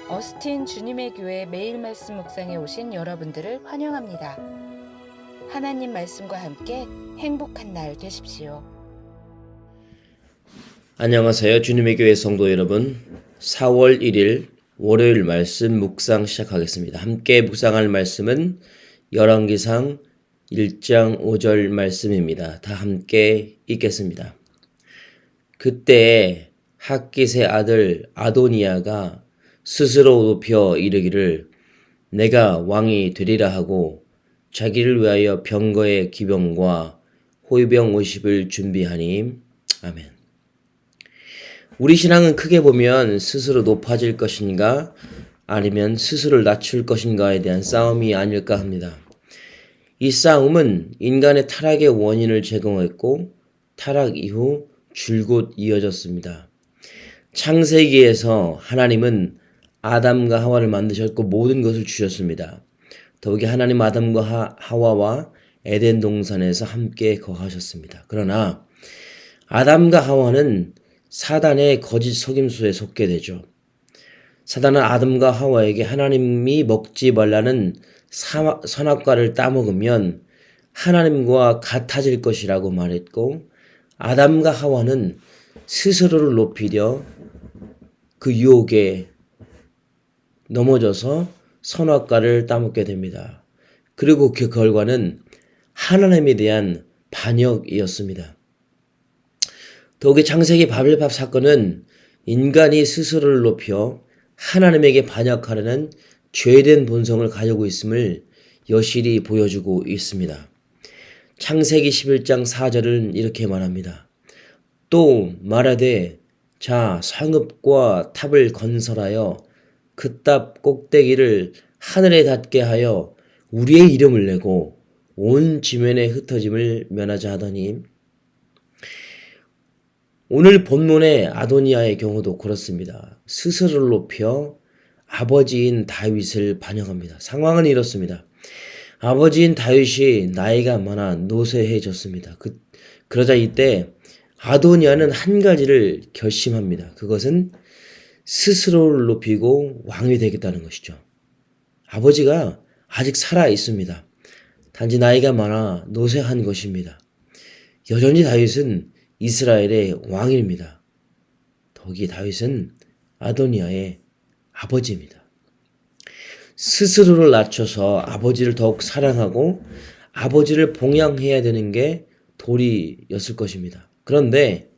어스틴 주님의 교회 매일 말씀 묵상에 오신 여러분들을 환영합니다. 하나님 말씀과 함께 행복한 날 되십시오. 안녕하세요. 주님의 교회 성도 여러분. 4월 1일 월요일 말씀 묵상 시작하겠습니다. 함께 묵상할 말씀은 열왕기상 1장 5절 말씀입니다. 다 함께 읽겠습니다. 그때 학깃의 아들 아도니아가 스스로 높여 이르기를 내가 왕이 되리라 하고 자기를 위하여 병거의 기병과 호위병 50을 준비하니 아멘. 우리 신앙은 크게 보면 스스로 높아질 것인가 아니면 스스로를 낮출 것인가에 대한 싸움이 아닐까 합니다. 이 싸움은 인간의 타락의 원인을 제공했고 타락 이후 줄곧 이어졌습니다. 창세기에서 하나님은 아담과 하와를 만드셨고 모든 것을 주셨습니다. 더욱이 하나님 아담과 하와와 에덴 동산에서 함께 거하셨습니다. 그러나 아담과 하와는 사단의 거짓 속임수에 속게 되죠. 사단은 아담과 하와에게 하나님이 먹지 말라는 선악과를 따먹으면 하나님과 같아질 것이라고 말했고 아담과 하와는 스스로를 높이려 그 유혹에 넘어져서 선악과를 따먹게 됩니다. 그리고 그 결과는 하나님에 대한 반역이었습니다. 더욱이 창세기 바벨탑 사건은 인간이 스스로를 높여 하나님에게 반역하려는 죄된 본성을 가지고 있음을 여실히 보여주고 있습니다. 창세기 11장 4절은 이렇게 말합니다. 또 말하되 자 성읍과 탑을 건설하여 그 탑 꼭대기를 하늘에 닿게 하여 우리의 이름을 내고 온 지면에 흩어짐을 면하자 하더니 오늘 본문의 아도니아의 경우도 그렇습니다. 스스로를 높여 아버지인 다윗을 반역합니다. 상황은 이렇습니다. 아버지인 다윗이 나이가 많아 노쇠해졌습니다. 그러자 이때 아도니아는 한 가지를 결심합니다. 그것은 스스로를 높이고 왕이 되겠다는 것이죠. 아버지가 아직 살아 있습니다. 단지 나이가 많아 노쇠한 것입니다. 여전히 다윗은 이스라엘의 왕입니다. 더욱이 다윗은 아도니아의 아버지입니다. 스스로를 낮춰서 아버지를 더욱 사랑하고 아버지를 봉양해야 되는 게 도리였을 것입니다. 그런데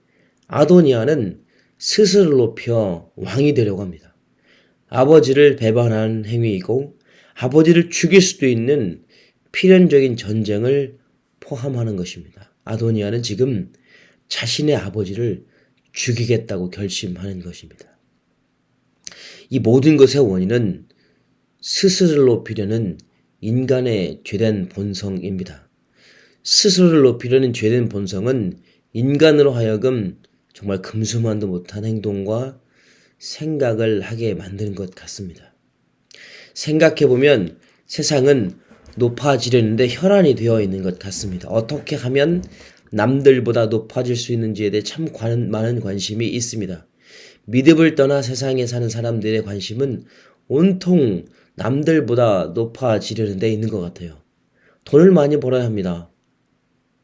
아도니아는 스스로를 높여 왕이 되려고 합니다. 아버지를 배반하는 행위이고 아버지를 죽일 수도 있는 필연적인 전쟁을 포함하는 것입니다. 아도니아는 지금 자신의 아버지를 죽이겠다고 결심하는 것입니다. 이 모든 것의 원인은 스스로를 높이려는 인간의 죄된 본성입니다. 스스로를 높이려는 죄된 본성은 인간으로 하여금 정말 금수만도 못한 행동과 생각을 하게 만드는 것 같습니다. 생각해보면 세상은 높아지려는데 혈안이 되어 있는 것 같습니다. 어떻게 하면 남들보다 높아질 수 있는지에 대해 참 많은 관심이 있습니다. 믿음을 떠나 세상에 사는 사람들의 관심은 온통 남들보다 높아지려는 데 있는 것 같아요. 돈을 많이 벌어야 합니다.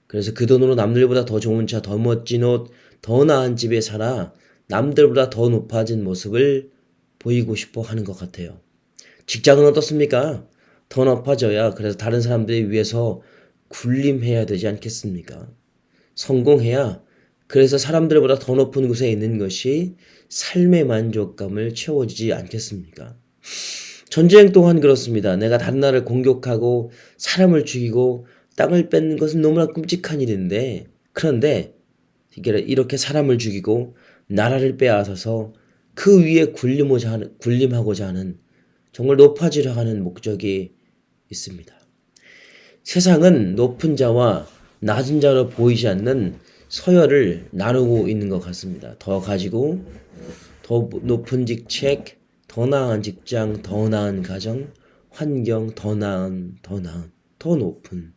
그래서 그 돈으로 남들보다 더 좋은 차, 더 멋진 옷, 더 나은 집에 살아 남들보다 더 높아진 모습을 보이고 싶어 하는 것 같아요. 직장은 어떻습니까? 더 높아져야 그래서 다른 사람들에 위해서 군림해야 되지 않겠습니까? 성공해야 그래서 사람들보다 더 높은 곳에 있는 것이 삶의 만족감을 채워주지 않겠습니까? 전쟁 또한 그렇습니다. 내가 다른 나라를 공격하고 사람을 죽이고 땅을 뺏는 것은 너무나 끔찍한 일인데 그런데 이렇게 사람을 죽이고 나라를 빼앗아서 그 위에 군림하고자 하는 정말 높아지려 하는 목적이 있습니다. 세상은 높은 자와 낮은 자로 보이지 않는 서열을 나누고 있는 것 같습니다. 더 가지고 더 높은 직책, 더 나은 직장, 더 나은 가정, 환경, 더 높은.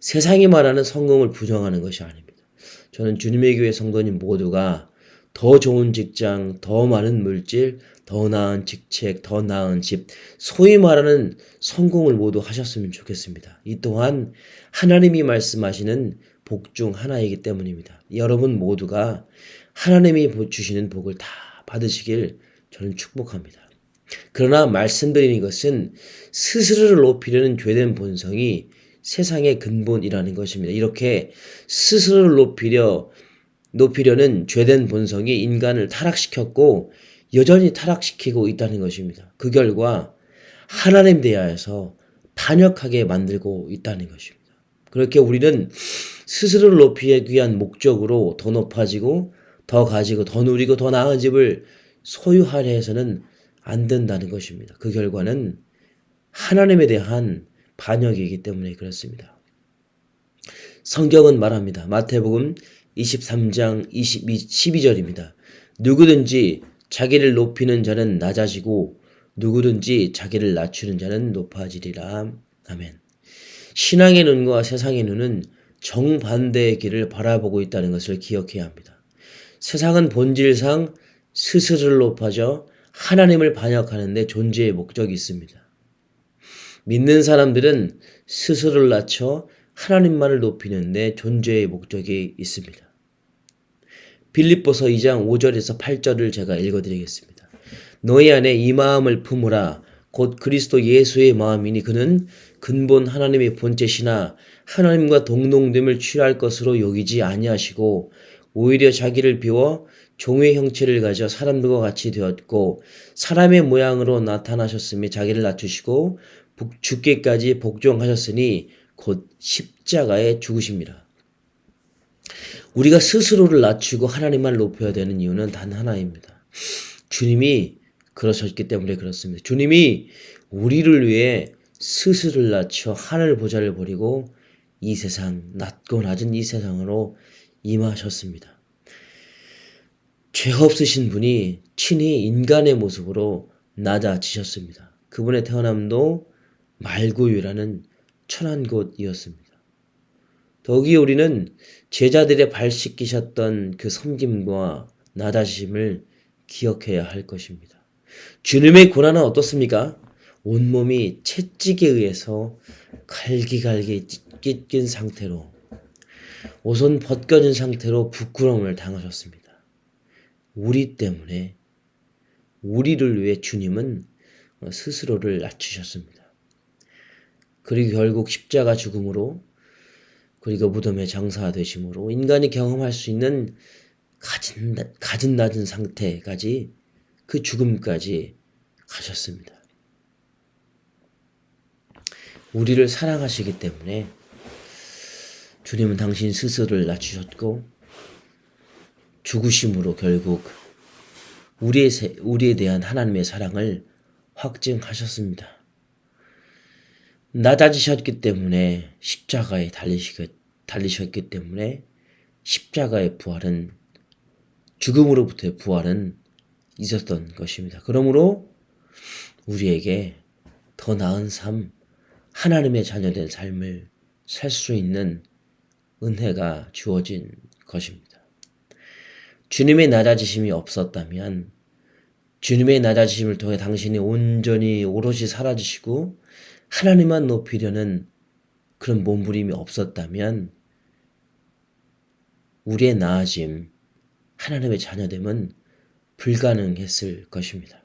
세상이 말하는 성공을 부정하는 것이 아닙니다. 저는 주님의 교회 성도님 모두가 더 좋은 직장, 더 많은 물질, 더 나은 직책, 더 나은 집, 소위 말하는 성공을 모두 하셨으면 좋겠습니다. 이 또한 하나님이 말씀하시는 복 중 하나이기 때문입니다. 여러분 모두가 하나님이 주시는 복을 다 받으시길 저는 축복합니다. 그러나 말씀드리는 것은 스스로를 높이려는 죄된 본성이 세상의 근본이라는 것입니다. 이렇게 스스로를 높이려는 죄된 본성이 인간을 타락시켰고 여전히 타락시키고 있다는 것입니다. 그 결과 하나님 대하여서 반역하게 만들고 있다는 것입니다. 그렇게 우리는 스스로를 높이기 위한 목적으로 더 높아지고 더 가지고 더 누리고 더 나은 집을 소유하려 해서는 안 된다는 것입니다. 그 결과는 하나님에 대한 반역이기 때문에 그렇습니다. 성경은 말합니다. 마태복음 23장 12절입니다. 누구든지 자기를 높이는 자는 낮아지고 누구든지 자기를 낮추는 자는 높아지리라. 아멘. 신앙의 눈과 세상의 눈은 정반대의 길을 바라보고 있다는 것을 기억해야 합니다. 세상은 본질상 스스로를 높아져 하나님을 반역하는 데 존재의 목적이 있습니다. 믿는 사람들은 스스로를 낮춰 하나님만을 높이는 데 존재의 목적이 있습니다. 빌립보서 2장 5절에서 8절을 제가 읽어드리겠습니다. 너희 안에 이 마음을 품으라. 곧 그리스도 예수의 마음이니 그는 근본 하나님의 본체시나 하나님과 동등됨을 취할 것으로 여기지 아니하시고 오히려 자기를 비워 종의 형체를 가져 사람들과 같이 되었고 사람의 모양으로 나타나셨으며 자기를 낮추시고 죽기까지 복종하셨으니 곧 십자가에 죽으심이라. 우리가 스스로를 낮추고 하나님만 높여야 되는 이유는 단 하나입니다. 주님이 그러셨기 때문에 그렇습니다. 주님이 우리를 위해 스스로를 낮춰 하늘 보좌를 버리고 이 세상, 낮고 낮은 이 세상으로 임하셨습니다. 죄 없으신 분이 친히 인간의 모습으로 낮아지셨습니다. 그분의 태어남도 말구유라는 천한 곳이었습니다. 더욱이 우리는 제자들의 발 씻기셨던 그 섬김과 낮아지심을 기억해야 할 것입니다. 주님의 고난은 어떻습니까? 온몸이 채찍에 의해서 갈기갈기 찢긴 상태로 옷은 벗겨진 상태로 부끄러움을 당하셨습니다. 우리 때문에 우리를 위해 주님은 스스로를 낮추셨습니다. 그리고 결국 십자가 죽음으로 그리고 무덤에 장사되심으로 인간이 경험할 수 있는 가진 낮은 상태까지 그 죽음까지 가셨습니다. 우리를 사랑하시기 때문에 주님은 당신 스스로를 낮추셨고 죽으심으로 결국 우리에 대한 하나님의 사랑을 확증하셨습니다. 낮아지셨기 때문에 십자가에 달리셨기 때문에 십자가의 부활은 죽음으로부터의 부활은 있었던 것입니다. 그러므로 우리에게 더 나은 삶, 하나님의 자녀된 삶을 살 수 있는 은혜가 주어진 것입니다. 주님의 낮아지심이 없었다면 주님의 낮아지심을 통해 당신이 온전히 오롯이 사라지시고 하나님만 높이려는 그런 몸부림이 없었다면 우리의 나아짐, 하나님의 자녀됨은 불가능했을 것입니다.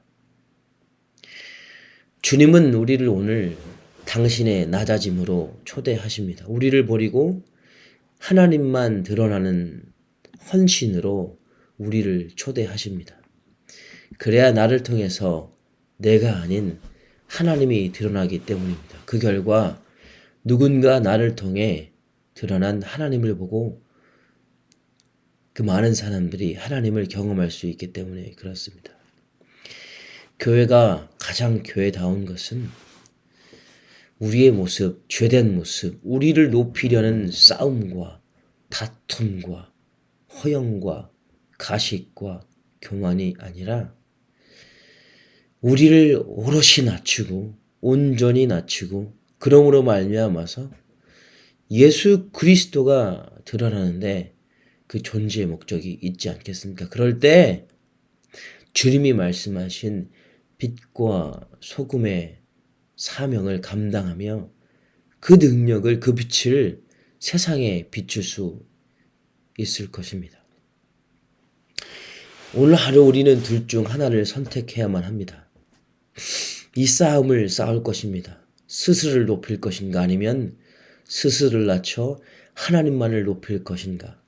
주님은 우리를 오늘 당신의 낮아짐으로 초대하십니다. 우리를 버리고 하나님만 드러나는 헌신으로 우리를 초대하십니다. 그래야 나를 통해서 내가 아닌 하나님이 드러나기 때문입니다. 그 결과 누군가 나를 통해 드러난 하나님을 보고 그 많은 사람들이 하나님을 경험할 수 있기 때문에 그렇습니다. 교회가 가장 교회다운 것은 우리의 모습, 죄된 모습, 우리를 높이려는 싸움과 다툼과 허영과 가식과 교만이 아니라 우리를 오롯이 낮추고 온전히 낮추고 그러므로 말미암아서 예수 그리스도가 드러나는데 그 존재의 목적이 있지 않겠습니까? 그럴 때 주님이 말씀하신 빛과 소금의 사명을 감당하며 그 능력을, 그 빛을 세상에 비출 수 있을 것입니다. 오늘 하루 우리는 둘 중 하나를 선택해야만 합니다. 이 싸움을 싸울 것입니다. 스스로를 높일 것인가, 아니면 스스로를 낮춰 하나님만을 높일 것인가.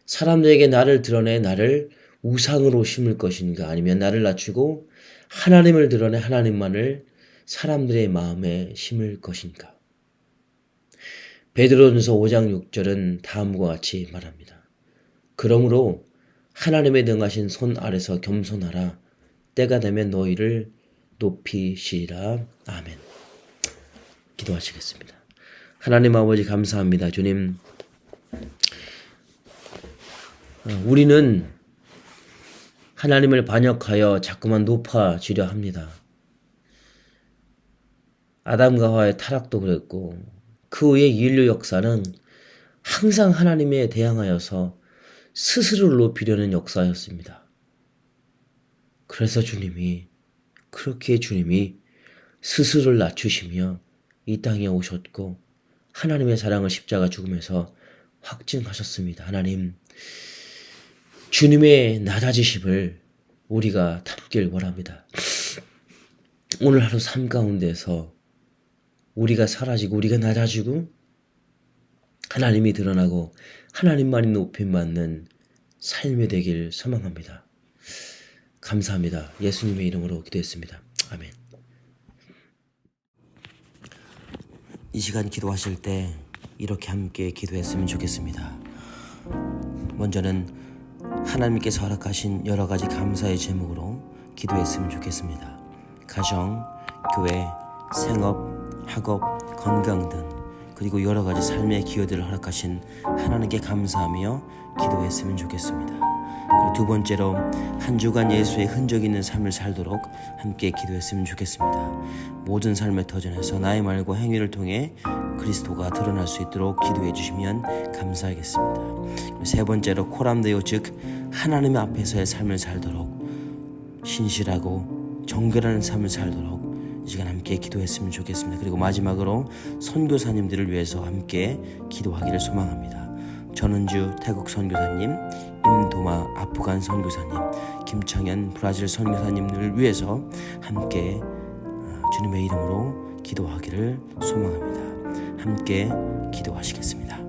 사람들에게 나를 드러내 나를 우상으로 심을 것인가, 아니면 나를 낮추고 하나님을 드러내 하나님만을 사람들의 마음에 심을 것인가. 베드로전서 5장 6절은 다음과 같이 말합니다. 그러므로 하나님의 능하신 손 아래서 겸손하라. 때가 되면 너희를 높이시리라. 아멘. 기도하시겠습니다. 하나님 아버지 감사합니다. 주님, 우리는 하나님을 반역하여 자꾸만 높아지려 합니다. 아담과 하와의 타락도 그랬고 그 후에 인류 역사는 항상 하나님에 대항하여서 스스로를 높이려는 역사였습니다. 그래서 그렇게 주님이 스스로를 낮추시며 이 땅에 오셨고 하나님의 사랑을 십자가 죽음에서 확증하셨습니다. 하나님, 주님의 낮아지심을 우리가 담길 원합니다. 오늘 하루 삶 가운데서 우리가 사라지고 우리가 낮아지고 하나님이 드러나고 하나님만이 높임받는 삶이 되길 소망합니다. 감사합니다. 예수님의 이름으로 기도했습니다. 아멘. 이 시간 기도하실 때 이렇게 함께 기도했으면 좋겠습니다. 먼저는 하나님께서 허락하신 여러 가지 감사의 제목으로 기도했으면 좋겠습니다. 가정, 교회, 생업, 학업, 건강 등 그리고 여러 가지 삶의 기회들을 허락하신 하나님께 감사하며 기도했으면 좋겠습니다. 그리고 두 번째로 한 주간 예수의 흔적 있는 삶을 살도록 함께 기도했으면 좋겠습니다. 모든 삶의 터전에서 나의 말과 행위를 통해 그리스도가 드러날 수 있도록 기도해 주시면 감사하겠습니다. 세 번째로 코람데오, 즉 하나님 앞에서의 삶을 살도록 신실하고 정결한 삶을 살도록 이 시간 함께 기도했으면 좋겠습니다. 그리고 마지막으로 선교사님들을 위해서 함께 기도하기를 소망합니다. 전은주 태국 선교사님, 임도마 아프간 선교사님, 김창현 브라질 선교사님들을 위해서 함께 주님의 이름으로 기도하기를 소망합니다. 함께 기도하시겠습니다.